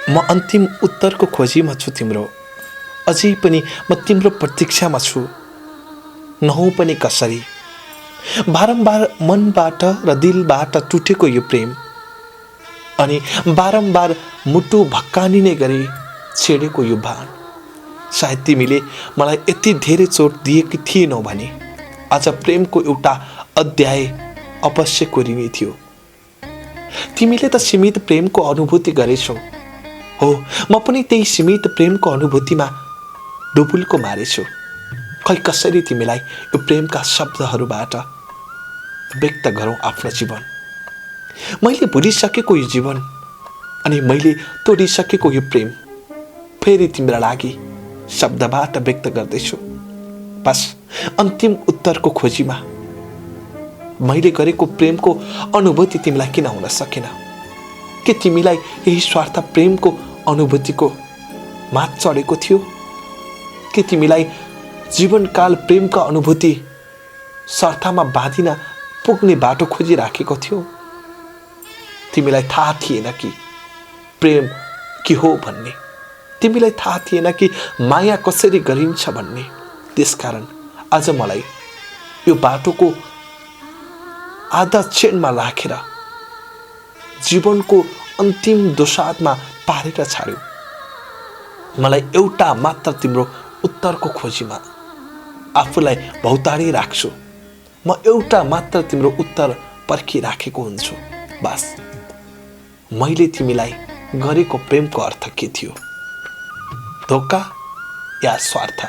म अन्तिम उत्तरको खोजीमा छु तिम्रो। अझै पनि म तिम्रो प्रतीक्षामा छु। नहौ पनि कसरी। बारम्बार मनबाट र दिलबाट टुटेको यो प्रेम, अनि बारम्बार मुटु भक्कानिने गरी छेडेको यो बाण। सायद तिमीले मलाई यति धेरै चोट दिएकी थिएनौ भने आज प्रेमको एउटा अध्याय अवश्य कोरिने थियो। तिमीले त सीमित प्रेमको अनुभूति गरेछौ। हो, म पनि त्यही सीमित प्रेमको अनुभूतिमा डुबुल्को मारेछु। खै कसरी तिमीलाई यो प्रेमका शब्दहरूबाट व्यक्त गरौँ आफ्नो जीवन। मैले भुलिसकेको यो जीवन अनि मैले तोडिसकेको यो प्रेम फेरि तिम्रा लागि शब्दबाट व्यक्त गर्दैछु। बस अन्तिम उत्तरको खोजीमा। मैले गरेको प्रेमको अनुभूति तिमीलाई किन हुन सकेन? के तिमीलाई यही स्वार्थ प्रेमको अनुभूतिको मात चढेको थियो? के तिमीलाई जीवनकाल प्रेमका अनुभूति स्वार्थमा बाँधिन पुग्ने बाटो खोजिराखेको थियो? तिमीलाई थाहा थिएन कि प्रेम के हो भन्ने। तिमीलाई थाहा थिएन कि माया कसरी गरिन्छ भन्ने। त्यसकारण आज मलाई यो बाटोको आधा क्षणमा राखेर जीवनको अन्तिम दोसादमा पारेर छाड्यो। मलाई एउटा मात्र तिम्रो उत्तरको खोजीमा आफूलाई भौताडी राख्छु। म एउटा मात्र तिम्रो उत्तर पर्खिराखेको हुन्छु। बस मैले तिमीलाई गरेको प्रेमको अर्थ के थियो? धोका या स्वार्थ?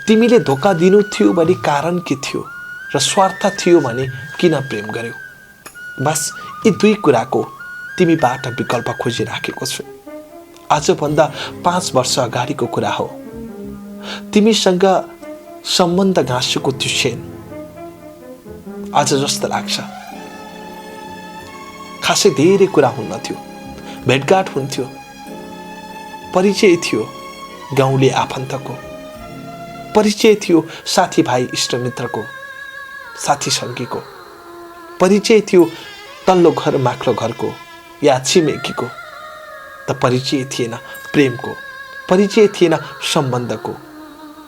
तिमीले धोका दिनु थियो भने कारण के थियो र स्वार्थ थियो भने किन प्रेम गर्यौ? बस यी दुई कुराको तिमीबाट विकल्प खोजिराखेको छु। आजभन्दा 5 वर्ष अगाडिको कुरा हो। तिमीसँग सम्बन्ध गाँसेको त्यो क्षण आज जस्तो लाग्छ खासै धेरै कुरा हुन्न थियो। भेटघाट हुन्थ्यो, परिचय थियो गाउँले आफन्तको, परिचय थियो साथीभाइ इष्टमित्रको, साथी सङ्गीको, परिचय थियो तल्लो घर माथिल्लो घरको या छिमेकीको। त परिचय थिएन प्रेमको, परिचय थिएन सम्बन्धको,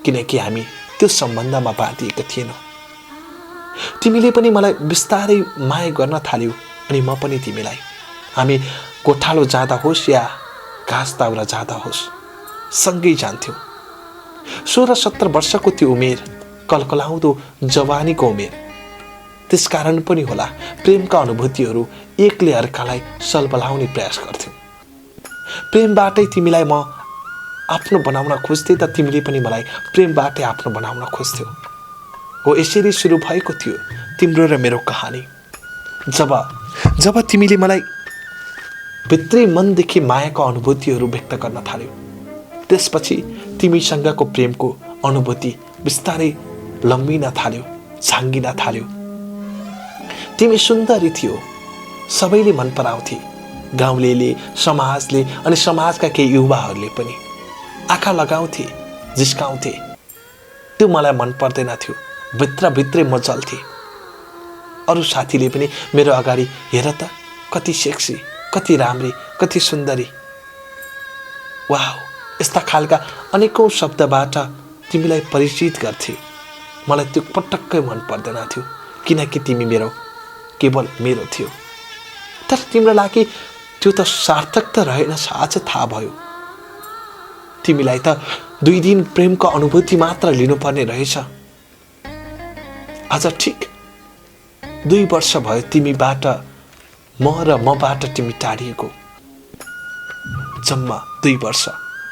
किनकि हामी त्यो सम्बन्धमा बाँधिएका थिएनौँ। तिमीले पनि मलाई बिस्तारै माया गर्न थाल्यौ अनि म पनि तिमीलाई। हामी गोठालो जाँदा होस् या घाँस दाउरा जाँदा होस् सँगै जान्थ्यौँ। 16-17 वर्षको त्यो उमेर कलकलाउँदो जवानीको उमेर। त्यसकारण पनि होला प्रेमका अनुभूतिहरू एकले अर्कालाई सलबलाउने प्रयास गर्थ्यौँ। प्रेमबाटै तिमीलाई म आफ्नो बनाउन खोज्थे त तिमीले पनि मलाई प्रेमबाटै आफ्नो बनाउन खोज्थ्यौ। हो, यसरी सुरु भएको थियो तिम्रो र मेरो कहानी। जब तिमीले मलाई भित्री मनदेखि मायाको अनुभूतिहरू व्यक्त गर्न थाल्यौ, त्यसपछि तिमीसँगको प्रेमको अनुभूति बिस्तारै लम्बिन थाल्यो, झाँगिन थाल्यो। तिमी सुन्दरी थियो, सबैले मन पराउँथे। गाउँलेले, समाजले अनि समाजका केही युवाहरूले पनि आँखा लगाउँथे, जिस्काउँथे। त्यो मलाई मन पर्दैन थियो। भित्रभित्रै म जल्थे। अरू साथीले पनि मेरो अगाडि हेर त कति सेक्सी, कति राम्री, कति सुन्दरी। वाह, यस्ता खालका अनेकौं शब्दबाट तिमीलाई परिचित गर्थे। मलाई त्यो पटक्कै मन पर्दैन थियो, किनकि तिमी केवल मेरो थियो। तर तिम्रो लागि त्यो त सार्थक त रहेनछ आज थाहा भयो। तिमीलाई त 2 दिन प्रेमको अनुभूति मात्र लिनुपर्ने रहेछ। आज ठिक 2 वर्ष भयो तिमीबाट म र मबाट तिमी टाढिएको। जम्मा 2 वर्ष।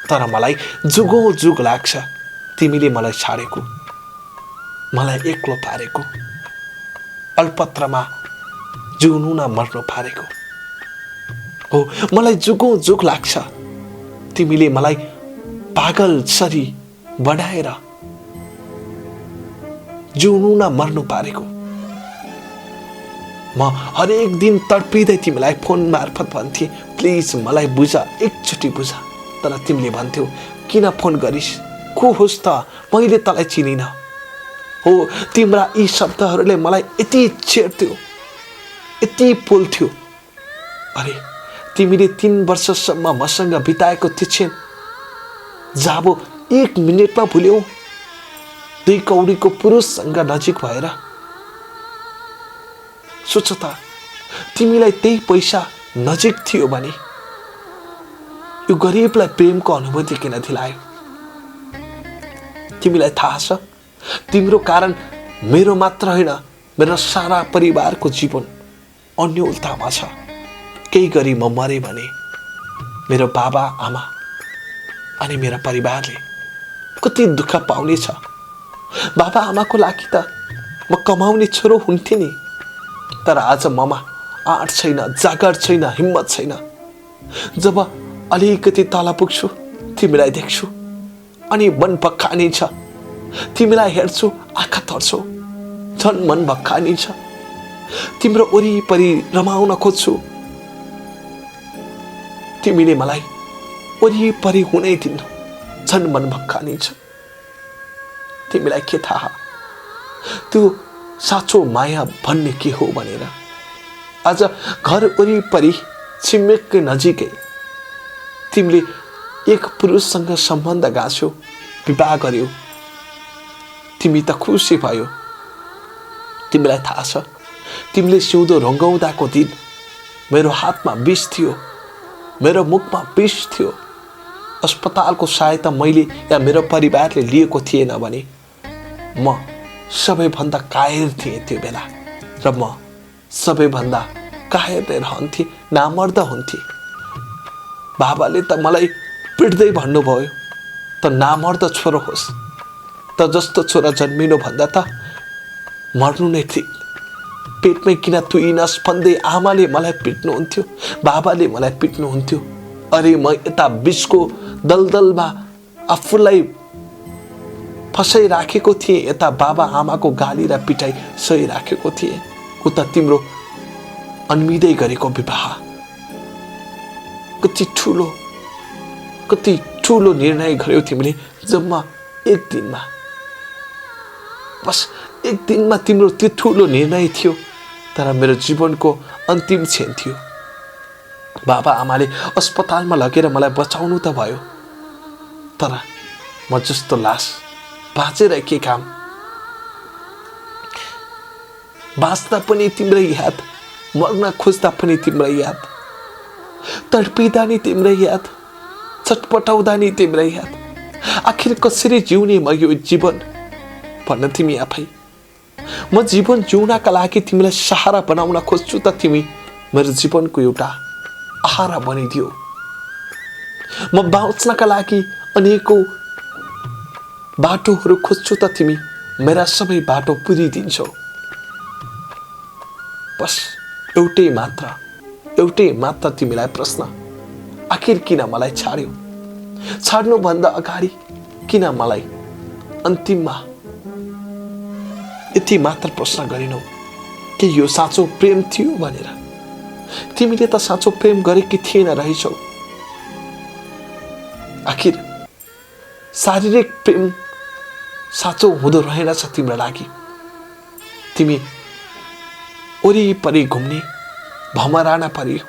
तर मलाई जुगौँ जुग लाग्छ तिमीले मलाई छाडेको, मलाई एक्लो पारेको, अल्पत्रमा जिउनु न मर्नु पारेको। हो, मलाई जुगौँ जुग लाग्छ तिमीले मलाई पागल सरी बनाएर जिउनु न मर्नु पारेको। म हरेक दिन तडपिँदै तिमीलाई फोन मार्फत भन्थे, प्लिज मलाई बुझ, एकचोटि बुझ। तर तिमीले भन्थ्यौ, किन फोन गरिस्, को होस् त, मैले तँलाई चिनिन। हो, तिम्रा यी शब्दहरूले मलाई यति छेड्थ्यो, यति पोल्थ्यो। अरे तिमीले 3 वर्षसम्म मसँग बिताएको त्यो क्षण जाबो 1 मिनेटमा भुल्यौ। 2 कौडीको पुरुषसँग नजिक भएर सोच त, तिमीलाई त्यही पैसा नजिक थियो भने यो गरिबलाई प्रेमको अनुभूति किन दिलायो? तिमीलाई थाहा छ, तिम्रो कारण मेरो मात्र होइन, मेरो सारा परिवारको जीवन अन्योलतामा छ। केही गरी म मरे भने मेरो बाबा आमा अनि मेरो परिवारले कति दुःख पाउनेछ। बाबा आमाको लागि त म कमाउने छोरो हुन्थे नि, तर आज ममा आँट छैन, जागर छैन, हिम्मत छैन। जब अलिकति तल पुग्छु, तिमीलाई देख्छु अनि मन भक्कानिन्छ। तिमीलाई हेर्छु, आँखा तर्छु, झन् मन भक्कानिन्छ। तिम्रो वरिपरि रमाउन खोज्छु, तिमीले मलाई वरिपरि हुनै दिनु, झन् मन भक्कानिन्छ। तिमीलाई के थाहा त्यो साँचो माया भन्ने के हो भनेर? आज घर वरिपरि छिमेककै नजिकै तिमीले एक पुरुषसँग सम्बन्ध गाँच्यौ, विवाह गर्यौ, तिमी त खुसी भयो। तिमीलाई थाहा छ, तिमीले सिउँदो रङ्गाउँदाको दिन मेरो हातमा विष थियो, मेरो मुखमा विष थियो। अस्पतालको सहायता मैले या मेरो परिवारले लिएको थिएन भने म सबैभन्दा कायर थिएँ त्यो बेला, र म सबैभन्दा कायर रहन्थेँ, नामर्द हुन्थेँ। बाबाले त मलाई पिट्दै भन्नुभयो, त नामर्द छोरो होस्, त जस्तो छोरा जन्मिनु भन्दा त मर्नु नै ठिक। पेटमै किन तुइनस् भन्दै आमाले मलाई पिट्नुहुन्थ्यो, बाबाले मलाई पिट्नुहुन्थ्यो। अरे म यता विषको दलदलमा आफूलाई फसाइराखेको थिएँ, यता बाबा आमाको गाली र पिटाइ सहिराखेको थिएँ। उता तिम्रो अनमिदै गरेको विवाह कति ठुलो निर्णय गर्यौ तिमीले, जम्मा 1 दिनमा। बस 1 दिनमा तिम्रो त्यो ठुलो निर्णय थियो, तर मेरो जीवनको अन्तिम क्षण थियो। बाबा आमाले अस्पतालमा लगेर मलाई बचाउनु त भयो, तर म जस्तो लास बाँचेर के काम? बाँच्दा पनि तिम्रै याद, मर्न खोज्दा पनि तिम्रै याद, तडपिँदा नि तिम्रै याद, छटपटाउँदा नि तिम्रै याद। आखिर कसरी जिउने म यो जीवन भन्न तिमी आफै। म जीवन जिउनका लागि तिमीलाई सहारा बनाउन खोज्छु, त तिमी मेरो जीवनको एउटा आहारा बनिदियो। म बाँच्नका लागि अनेकौं बाटोहरू खोज्छु, त तिमी मेरा सबै बाटो पुरिदिन्छौ। बस एउटै मात्र तिमीलाई प्रश्न, आखिर किन मलाई छाड्यौ? छाड्नुभन्दा अगाडि किन मलाई अन्तिममा यति मात्र प्रश्न गरिनौ कि यो साँचो प्रेम थियो भनेर? तिमीले त साँचो प्रेम गरेकी थिएन रहेछौ। आखिर शारीरिक प्रेम साँचो हुँदो रहेनछ तिम्रो लागि। तिमी वरिपरि घुम्ने भमराना पर्यो,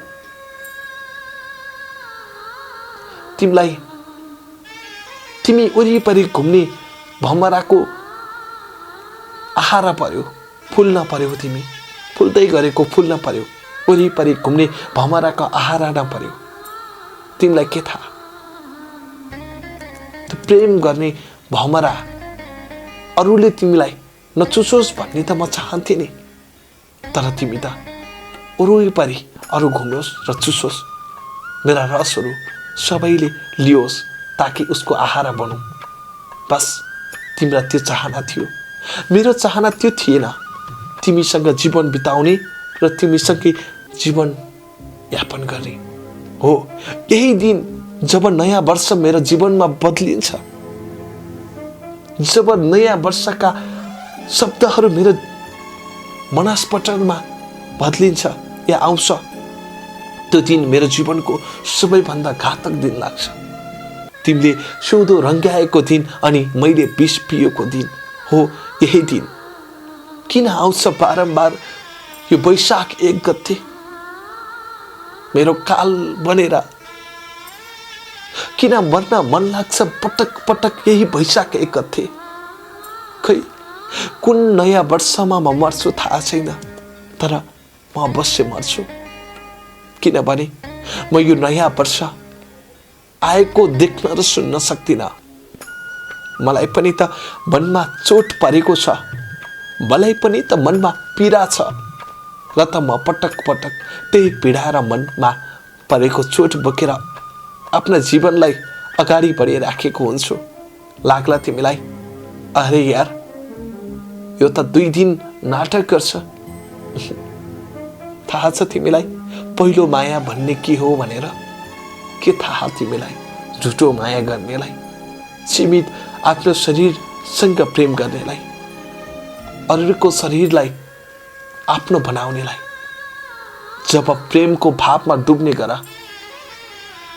तिमी वरिपरि घुम्ने भमराको आहारा पर्यो, फुल्न पर्यो। तिमी फुल्दै गरेको फुल्न पर्यो, वरिपरि घुम्ने भमराको आहारा नपर्यो। तिमीलाई के थाहा, त्यो प्रेम गर्ने भमरा अरूले तिमीलाई नचुसोस् भन्ने त म चाहन्थे नि, तर तिमी त वरिपरि अरू घुम्योस् र चुसोस्, मेरा रसहरू सबैले लियोस् ताकि उसको आहारा बनौँ। बस तिम्रो त्यो चाहना थियो। मेरो चाहना त्यो थिएन तिमीसँग जीवन बिताउने र तिमीसँगै जीवन यापन गर्ने। हो, यही दिन जब नयाँ वर्ष मेरो जीवनमा बदलिन्छ, जब नयाँ वर्षका शब्दहरू मेरो मनस्पटलमा बदलिन्छ या आउँछ, त्यो दिन मेरो जीवनको सबैभन्दा घातक दिन लाग्छ। तिमीले सिउँदो रङ्ग्याएको दिन अनि मैले विष पिएको दिन हो यही दिन। किन आउँछ बारम्बार यो वैशाख 1 गते? मेरो काल बनेर किन मर्न मन लाग्छ पटक पटक यही वैशाख 1 गते। खै कुन नयाँ वर्षमा म मर्छु थाहा छैन, तर म अवश्य मर्छु, किनभने म यो नयाँ वर्ष आएको देख्न र सुन्न सक्दिनँ। मलाई पनि त मनमा चोट परेको छ, मलाई पनि त मनमा पीडा छ, र त म पटक पटक त्यही पीडा र मनमा परेको चोट बोकेर आफ्ना जीवनलाई अगाडि बढिराखेको हुन्छु। लाग्ला तिमीलाई, अरे यार यो त 2 दिन नाटक गर्छ। थाहा छ तिमीलाई पहिलो माया भन्ने के हो भनेर? के थाहा तिमीलाई झुटो माया गर्नेलाई, सीमित आफ्नो शरीरसँग प्रेम गर्नेलाई, अरूको शरीरलाई आफ्नो बनाउनेलाई? जब प्रेमको भावमा डुब्ने गर।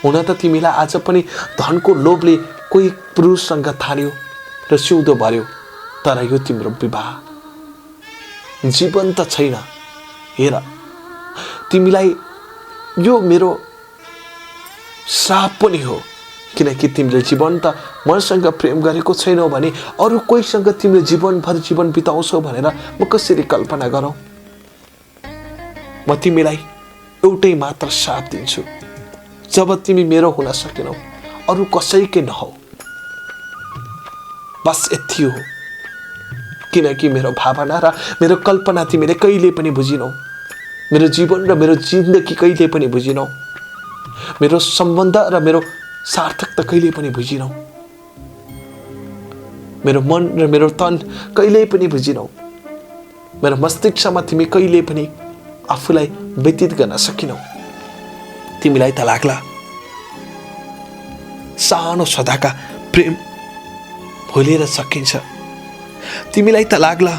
हुन त तिमीलाई आज पनि धनको लोभले कोही पुरुषसँग थाल्यो र सिउँदो भर्यो, तर यो तिम्रो विवाह जीवन त छैन। हेर तिमीलाई यो मेरो श्राप पनि हो, किनकि तिमीले जीवन त मसँग प्रेम गरेको छैनौ भने अरू कोहीसँग तिमीले जीवनभर जीवन बिताउँछौ भनेर म कसरी कल्पना गरौँ? म तिमीलाई एउटै मात्र श्राप दिन्छु, जब तिमी मेरो हुन सकेनौ, अरू कसैकै नहौ। बस यति हो, किनकि मेरो भावना र मेरो कल्पना तिमीले कहिले पनि बुझिनौ, मेरो जीवन र मेरो जिन्दगी कहिले पनि बुझिनौ, मेरो सम्बन्ध र मेरो सार्थकता कहिले पनि बुझिनौ, मेरो मन र मेरो तन कहिले पनि बुझिनौ, मेरो मस्तिष्कमा तिमी कहिले पनि आफूलाई व्यतीत गर्न सकिनौ। तिमीलाई त लाग्ला सानो सदाका प्रेम भुलेर सकिन्छ, तिमीलाई त लाग्ला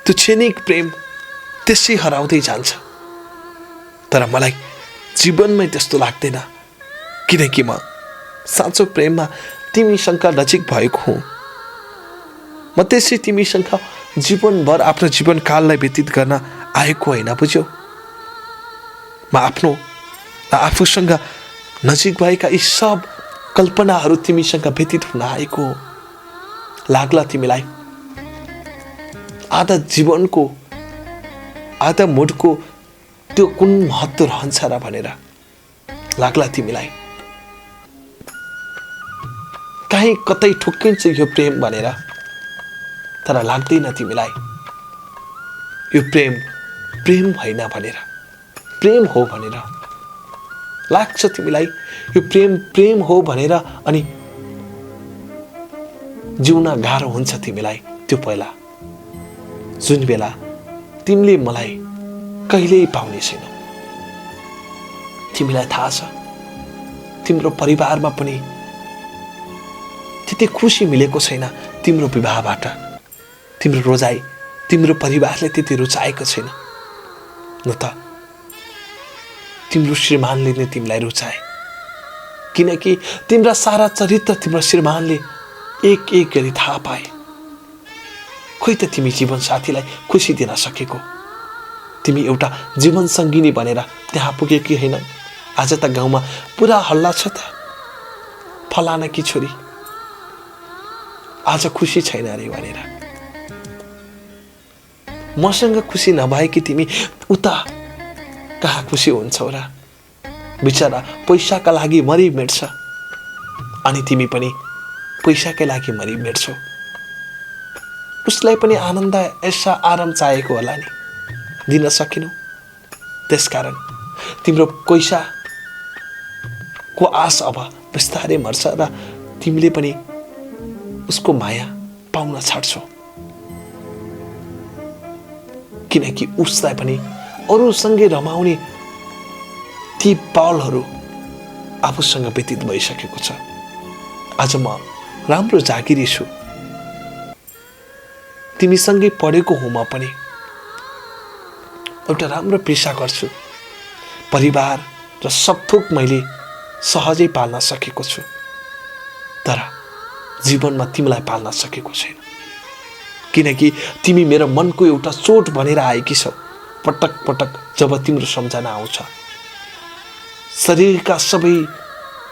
त्यो क्षणिक प्रेम त्यसै हराउँदै जान्छ, तर मलाई जीवनमै त्यस्तो लाग्दैन, किनकि म साँचो प्रेममा तिमीसँग नजिक भएको हुँ। म त्यसै तिमीसँग जीवनभर आफ्नो जीवनकाललाई व्यतीत गर्न आएको होइन, बुझ्यौ? म आफ्नो आफूसँग नजिक भएका यी सब कल्पनाहरू तिमीसँग व्यतीत हुन आएको हो। लाग्ला तिमीलाई आधा जीवनको आधा मुडको त्यो कुन महत्त्व रहन्छ र भनेर? लाग्ला तिमीलाई कहीँ कतै ठुक्किन्छ यो प्रेम भनेर, तर लाग्दैन तिमीलाई यो प्रेम प्रेम होइन भनेर, प्रेम हो भनेर लाग्छ तिमीलाई यो प्रेम प्रेम हो भनेर। अनि जिउन गाह्रो हुन्छ तिमीलाई त्यो पहिला, जुन बेला तिमीले मलाई कहिल्यै पाउने छैनौ। तिमीलाई थाहा छ तिम्रो परिवारमा पनि त्यति खुसी मिलेको छैन तिम्रो विवाहबाट, तिम्रो रोजाइ तिम्रो परिवारले त्यति रुचाएको छैन, न त तिम्रो श्रीमानले नै तिमीलाई रुचाए, किनकि तिम्रा सारा चरित्र तिम्रो श्रीमानले एक एक गरी थाहा पाए। खोइ त तिमी जीवन साथीलाई खुसी दिन सकेको? तिमी एउटा जीवन सङ्गिनी भनेर त्यहाँ पुगेकी होइन? आज त गाउँमा पुरा हल्ला छ त, फलाना कि छोरी आज खुसी छैन अरे भनेर। मसँग खुसी नभएकी तिमी उता कहाँ खुसी हुन्छौ र? बिचरा पैसाका लागि मरि मेट्छ, अनि तिमी पनि पैसाकै लागि मरि मेट्छौ। उसलाई पनि आनन्द ऐसा आराम चाहिएको होला नि, दिन सकिनौ। त्यसकारण तिम्रो पैसाको आश अब बिस्तारै मर्छ र तिमीले पनि उसको माया पाउन छाड्छौ, किनकि उसलाई पनि अरूसँगै रमाउने ती पलहरू आफूसँग व्यतीत भइसकेको छ। आज म राम्रो जागिरी छु, तिमीसँगै पढेको हुँ, म पनि एउटा राम्रो पेसा गर्छु, परिवार र सब थोक मैले सहजै पाल्न सकेको छु, तर जीवनमा तिमीलाई पाल्न सकेको छैन, किनकि तिमी मेरो मनको एउटा चोट बनेर आएकी छौ। पटक पटक जब तिम्रो सम्झना आउँछ, शरीरका सबै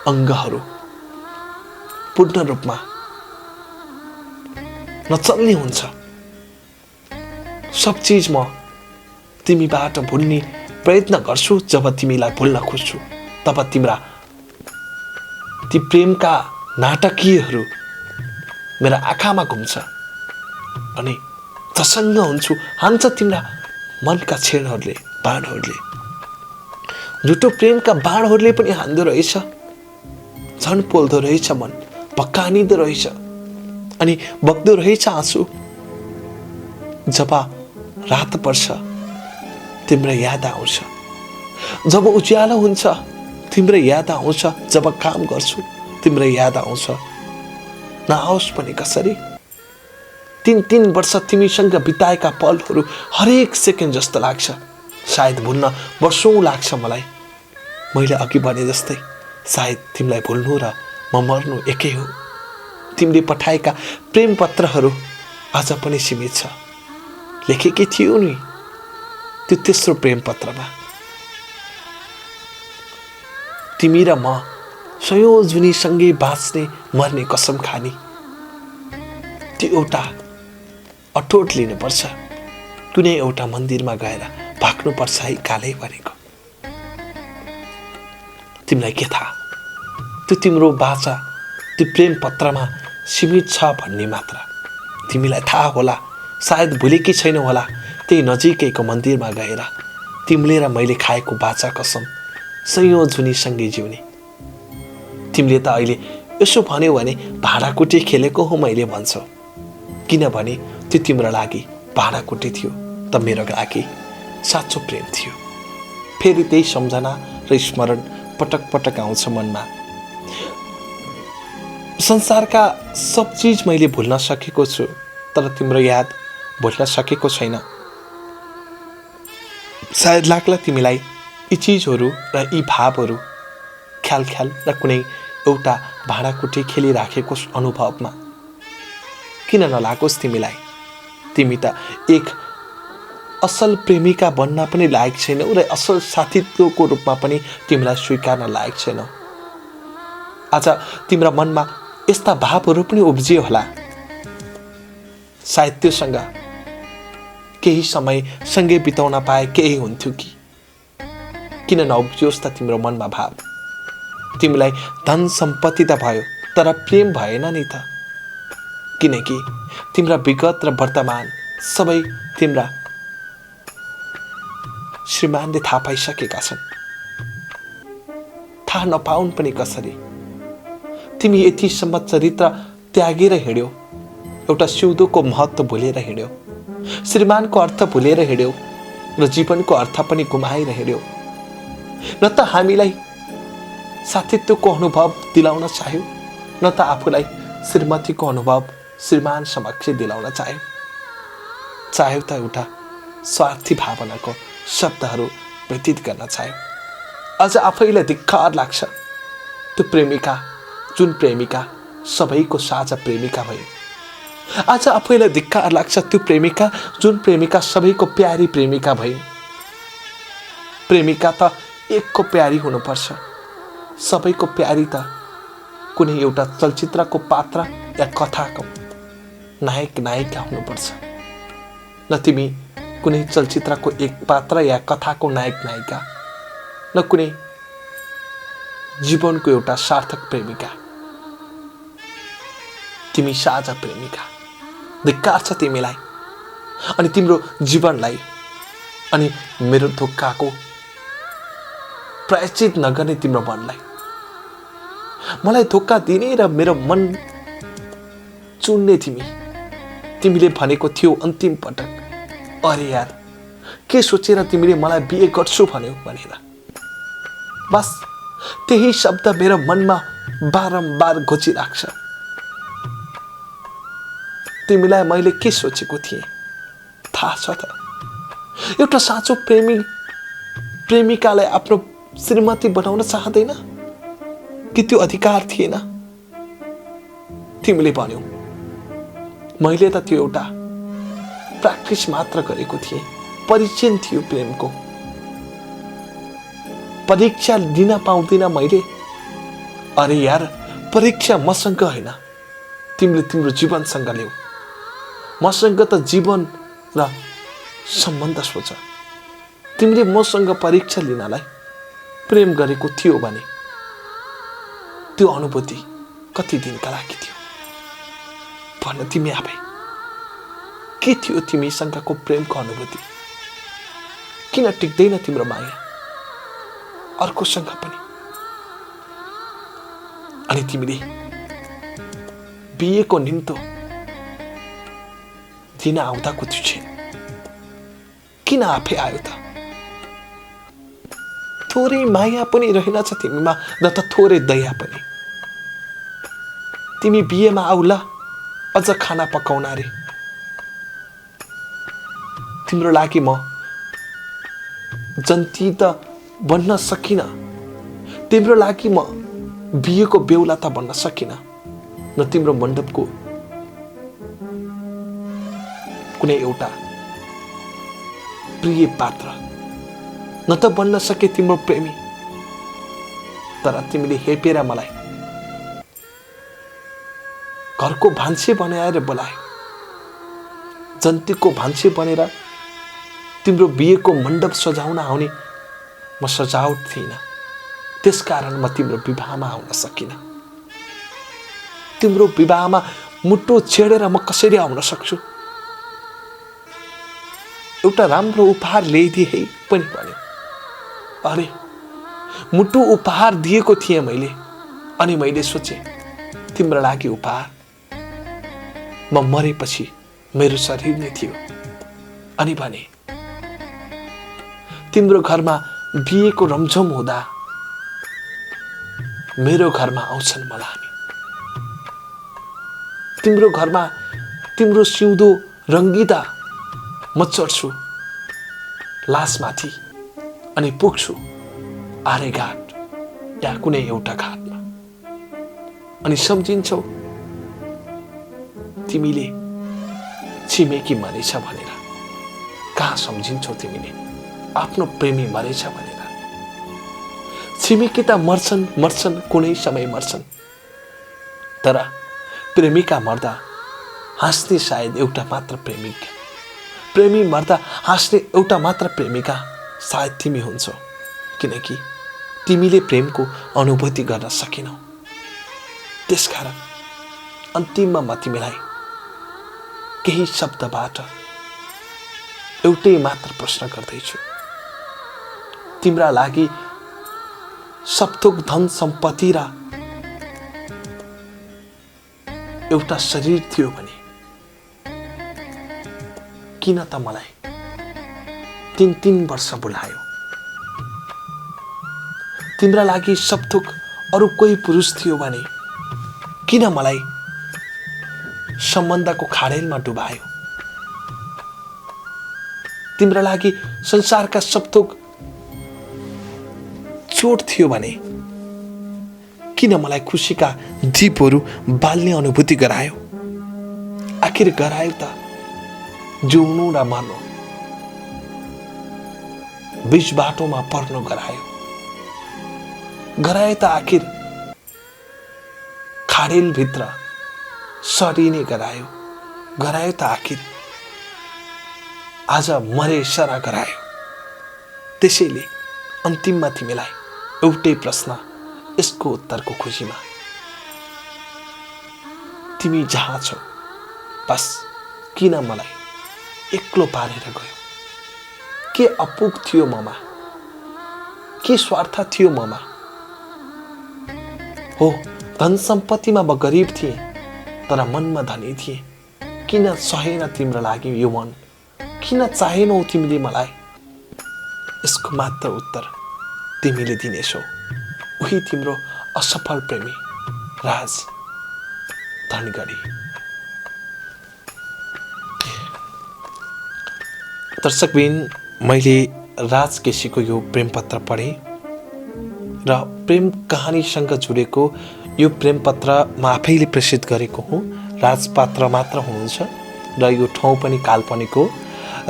अङ्गहरू पूर्ण रूपमा नचल्ने हुन्छ। सब चिज म तिमीबाट भुल्ने प्रयत्न गर्छु। जब तिमीलाई भुल्न खोज्छु तब तिम्रा ती प्रेमका नाटकीयहरू मेरा आँखामा घुम्छ अनि तसङ्ग हुन्छु। हान्छ तिम्रा मनका छेडहरूले, बाणहरूले। झुटो प्रेमका बाणहरूले पनि हान्दो रहेछ, झन् पोल्दो रहेछ मन, भक्कानिदो रहेछ अनि बग्दो रहेछ आँसु। जब रात पर्छ तिम्रो याद आउँछ, जब उज्यालो हुन्छ तिम्रो याद आउँछ, जब काम गर्छु तिम्रो याद आउँछ। नआओस् पनि कसरी 3 वर्ष तिमीसँग बिताएका पलहरू हरेक सेकेन्ड जस्तो लाग्छ। सायद भुल्न वर्षौँ लाग्छ मलाई। मैले अघि भने जस्तै सायद तिमीलाई भुल्नु र म मर्नु एकै हो। तिमीले पठाएका प्रेम पत्रहरू आज पनि सीमित छ। लेखेकी थियौ नि त्यो तेस्रो प्रेम पत्रमा, तिमी र म सयौं जुनीसँगै बाँच्ने मर्ने कसम खानी। त्यो एउटा अठोट लिनुपर्छ, कुनै एउटा मन्दिरमा गएर भाग्नुपर्छ है कालै भनेको। तिमीलाई के थाहा त्यो तिम्रो बाचा त्यो प्रेम पत्रमा सीमित छ भन्ने मात्र तिमीलाई थाहा होला। सायद भुलेकी छैनौ होला त्यही नजिकैको मन्दिरमा गएर तिमीले र मैले खाएको बाचा कसम सयौं जुनीसँगै जिउने। तिमीले त अहिले यसो भन्यौ भने भाँडाकुटी खेलेको हो मैले भन्छौ, किनभने त्यो तिम्रो लागि भाँडाकुटी थियो त मेरो लागि साँचो प्रेम थियो। फेरि त्यही सम्झना र स्मरण पटक पटक आउँछ मनमा। संसारका सब चिज मैले भुल्न सकेको छु तर तिम्रो याद भुल्न सकेको छैन। सायद लाग्ला तिमीलाई यी चिजहरू र यी भावहरू ख्याल र कुनै एउटा भाँडाकुटी खेलिराखेको अनुभवमा। किन नलागोस् तिमीलाई? तिमी त एक असल प्रेमिका बन्न पनि लायक छैनौ र असल साथीत्वको रूपमा पनि तिमीलाई स्वीकार्न लायक छैनौ। आज तिम्रो मनमा यस्ता भावहरू पनि उब्जियो होला। सायद त्योसँग केही समय सँगै बिताउन पाए केही हुन्थ्यो कि। किन नउब्जियोस् त तिम्रो मनमा भाव? तिमीलाई धन सम्पत्ति त भयो तर प्रेम भएन नि त। किनकि तिम्रा विगत र वर्तमान सबै तिम्रा श्रीमानले थाहा पाइसकेका छन्। थाहा नपाउन् पनि कसरी? तिमी यतिसम्म चरित्र त्यागेर हिँड्यौ, एउटा सिउँदोको महत्त्व भुलेर हिँड्यौ, श्रीमानको अर्थ भुलेर हिँड्यौ र जीवनको अर्थ पनि गुमाएर हिँड्यौ। न त हामीलाई साथीत्वको अनुभव दिलाउन चाह्यौ, न त आफूलाई श्रीमतीको अनुभव श्रीमान समक्ष दिलाउन चाह्यौ। चाह्यौ त एउटा स्वार्थी भावनाको शब्दहरू व्यतीत गर्न चाह्यौ। अझ आफैलाई धिक्कार लाग्छ त्यो प्रेमिका जुन प्रेमिका सबैको साझा प्रेमिका भयो। आज आफैलाई धिक्कार लाग्छ त्यो प्रेमिका जुन प्रेमिका सबैको प्यारी प्रेमिका भयो। प्रेमिका त एकको प्यारी हुनुपर्छ, सबैको प्यारी त कुनै एउटा चलचित्रको पात्र या कथाको नायक नायिका हुनुपर्छ। न तिमी कुनै चलचित्रको एक पात्र या कथाको नायक नायिका, न कुनै जीवनको एउटा सार्थक प्रेमिका। तिमी साझा प्रेमिका। धिक्कार छ तिमीलाई अनि तिम्रो जीवनलाई अनि मेरो धोकाको प्रायश्चित नगर्ने तिम्रो मनलाई। मलाई धोका दिने र मेरो मन चुन्ने तिमीले भनेको थियो अन्तिम पटक, अरे यार के सोचेर तिमीले मलाई बिहे गर्छु भन्यौ भनेर। बस त्यही शब्द मेरो मनमा बारम्बार घोचिराख्छ। तिमीलाई मैले के सोचेको थिएँ थाहा छ त? एउटा साँचो प्रेमिकालाई आफ्नो श्रीमती बनाउन चाहदैन कि त्यो अधिकार थिएन? तिमीले भन्यौ मैले त त्यो एउटा प्र्याक्टिस मात्र गरेको थिएँ, परिचय थियो प्रेमको। परीक्षा दिन पाउँदिन मैले। अरे यार, परीक्षा मसँग होइन, तिमीले तिम्रो जीवनसँग ल्याऊ। मसँग त जीवन र सम्बन्ध सोच। तिमीले मसँग परीक्षा लिनलाई प्रेम गरेको थियो भने त्यो अनुभूति कति दिनका लागि थियो भन्न तिमी आफै। के थियो तिमीसँगको प्रेमको अनुभूति? किन टिक्दैन तिम्रो माया अर्कोसँग पनि? अनि तिमीले बिहेको निम्तो दिन आउँदाको त्यो क्षण किन आफै आयो त? थोरै माया पनि रहेनछ तिमीमा, न त थोरै दया पनि। तिमी बिहेमा आउला, अझ खाना पकाउन रे। तिम्रो लागि म जन्ती त बन्न सकिन, तिम्रो लागि म बिहेको बेहुला त बन्न सकिन, न तिम्रो मण्डपको कुनै एउटा प्रिय पात्र, न त बन्न सके तिम्रो प्रेमी। तर तिमीले हेपेर मलाई घरको भान्से बनाएर बोलायो, जन्तीको भान्से बनेर तिम्रो बिहेको मण्डप सजाउन आउने म सजावट थिइनँ। त्यसकारण म तिम्रो विवाहमा आउन सकिनँ। तिम्रो विवाहमा मुटु छेडेर म कसरी आउन सक्छु? एउटा राम्रो उपहार ल्याइदिए है पनि भन्यो। अरे, मुटु उपहार दिएको थिएँ मैले, अनि मैले सोचे तिम्रो लागि उपहार म मरेपछि मेरो शरीर नै थियो। अनि भने तिम्रो घरमा बिहेको रमझम हुँदा मेरो घरमा आउँछन् मलामी। तिम्रो घरमा तिम्रो सिउँदो रङ्गिदा म चढ्छु लासमाथि अनि पुग्छु आरे घाट या कुनै एउटा घाटमा। अनि सम्झिन्छौ तिमीले छिमेकी मरेछ भनेर। कहाँ सम्झिन्छौ तिमीले आफ्नो प्रेमी मरेछ भनेर? छिमेकी त मर्छन् कुनै समय मर्छन्, तर प्रेमिका मर्दा हाँस्ने सायद एउटा मात्र प्रेमिक, प्रेमी मर्दा हाँस्ने एउटा मात्र प्रेमिका सायद तिमी हुन्छौ। किनकि तिमीले प्रेमको अनुभूति गर्न सकेनौ। त्यसकारण अन्तिममा म तिमीलाई केही शब्दबाट एउटै मात्र प्रश्न गर्दैछु। तिम्रा लागि सबथोक धन सम्पत्ति र एउटा शरीर थियो भने किन त मलाई 3 वर्ष बोलायो? तिम्रा लागि सबथोक अरू कोही पुरुष थियो भने किन मलाई सम्बन्धको खाडेलमा डुबायो? तिम्रा लागि संसारका सबथोक चोट थियो भने किन मलाई खुसीका दीपहरू बाल्ने अनुभूति गरायो? आखिर गरायो त जिउनु र मर्नु, बीच बाटोमा पर्नु गरायो त आखिर खाडेलभित्र सरिने गरायो त आखिर आज मरे सरा गरायो। त्यसैले अन्तिममा तिमीलाई एउटै प्रश्न, यसको उत्तरको खोजीमा तिमी जहाँ छौ बस किन मलाई एक्लो पारेर गयो? के अपुग थियो ममा? के स्वार्थ थियो ममा? हो, धन सम्पत्तिमा म गरिब थिएँ, तर मनमा धनी थिएँ। किन सहेन तिम्रो लागि यो मन? किन चाहेनौ तिमीले मलाई? यसको मात्र उत्तर तिमीले दिनेछौ। उही तिम्रो असफल प्रेमी राज धनगढी। दर्शकबिन, मैले राज केसीको यो प्रेम पत्र पढेँ र प्रेम कहानीसँग जोडेको यो प्रेम पत्र म आफैले प्रेषित गरेको हुँ। राज पात्र मात्र हुनुहुन्छ र यो ठाउँ पनि काल्पनिक हो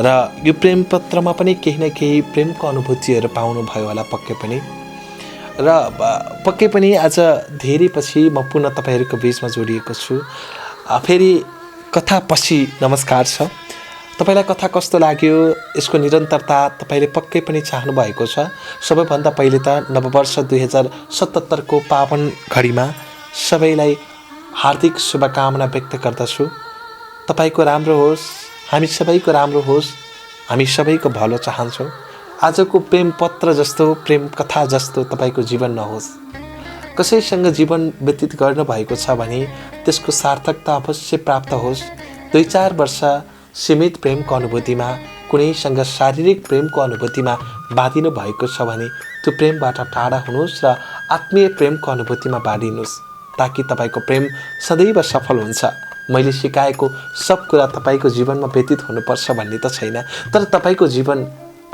र यो प्रेम पत्रमा पनि केही न केही प्रेमको अनुभूतिहरू पाउनुभयो होला पक्कै पनि। र पक्कै पनि आज धेरै पछि म पुनः तपाईँहरूको बिचमा जोडिएको छु। फेरि कथा पछि नमस्कार छ। तपाईँलाई कथा कस्तो लाग्यो, यसको निरन्तरता तपाईँले पक्कै पनि चाहनु भएको छ। सबैभन्दा पहिले त नववर्ष 2077 को पावन घडीमा सबैलाई हार्दिक शुभकामना व्यक्त गर्दछु। तपाईँको राम्रो होस्, हामी सबैको राम्रो होस्, हामी सबैको भलो चाहन्छौँ। आजको प्रेम पत्र जस्तो, प्रेम कथा जस्तो तपाईँको जीवन नहोस्। कसैसँग जीवन व्यतीत गर्नुभएको छ भने त्यसको सार्थकता अवश्य प्राप्त होस्। 2-4 वर्ष सीमित प्रेमको अनुभूतिमा, कुनैसँग शारीरिक प्रेमको अनुभूतिमा बाँधिनु भएको छ भने त्यो प्रेमबाट टाढा हुनुहोस् र आत्मीय प्रेमको अनुभूतिमा बाँडिनुहोस्, ताकि तपाईँको प्रेम सदैव सफल हुन्छ। मैले सिकाएको सब कुरा तपाईँको जीवनमा व्यतीत हुनुपर्छ भन्ने त छैन, तर तपाईँको जीवन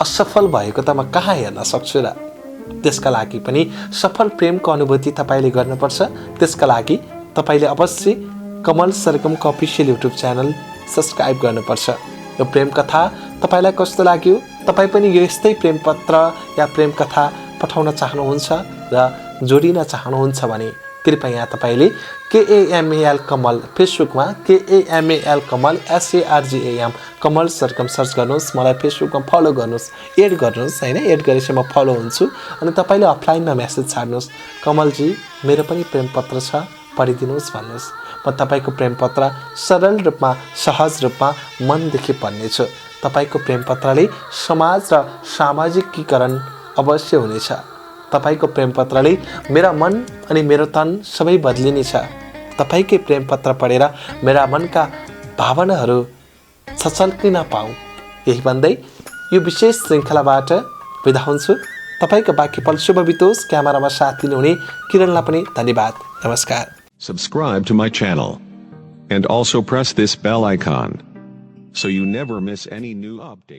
असफल भएको त म कहाँ हेर्न सक्छु र। त्यसका लागि पनि सफल प्रेमको अनुभूति तपाईँले गर्नुपर्छ। त्यसका लागि तपाईँले अवश्य कमल सरगमको अफिसियल युट्युब च्यानल सब्सक्राइब गर्नुपर्छ। यो प्रेम कथा तपाईँलाई कस्तो लाग्यो? तपाईँ पनि यस्तै प्रेम पत्र या प्रेम कथा पठाउन चाहनुहुन्छ र जोडिन चाहनुहुन्छ भने कृपया तपाईँले KAMAL कमल फेसबुकमा KAMAL कमल SARGAM कमल सरगम सर्च गर्नुहोस्। मलाई फेसबुकमा फलो गर्नुहोस्, एड गर्नुहोस् हैन। एड गरेपछि म फलो हुन्छु अनि तपाईँले अफलाइनमा मेसेज छाड्नुहोस्, कमलजी मेरो पनि प्रेम पत्र छ, पढिदिनुहोस् भन्नुहोस्। म तपाईँको प्रेम पत्र सरल रूपमा, सहज रूपमा मनदेखि पढ्नेछु। तपाईँको प्रेम पत्रले समाज र सामाजिकीकरण अवश्य हुनेछ। तपाईँको प्रेम पत्रले मेरा मन अनि मेरो तन सबै बदलिनेछ। तपाईँकै प्रेम पत्र पढेर मेरा मनका भावनाहरू सचल्किन पाऊँ, यही भन्दै यो विशेष श्रृङ्खलाबाट बिदा हुन्छु। तपाईँको बाँकी पल शुभ बितोस्। क्यामेरामा साथ दिनुहुने किरणलाई पनि धन्यवाद। नमस्कार। Subscribe to my channel and also press this bell icon so you never miss any new update.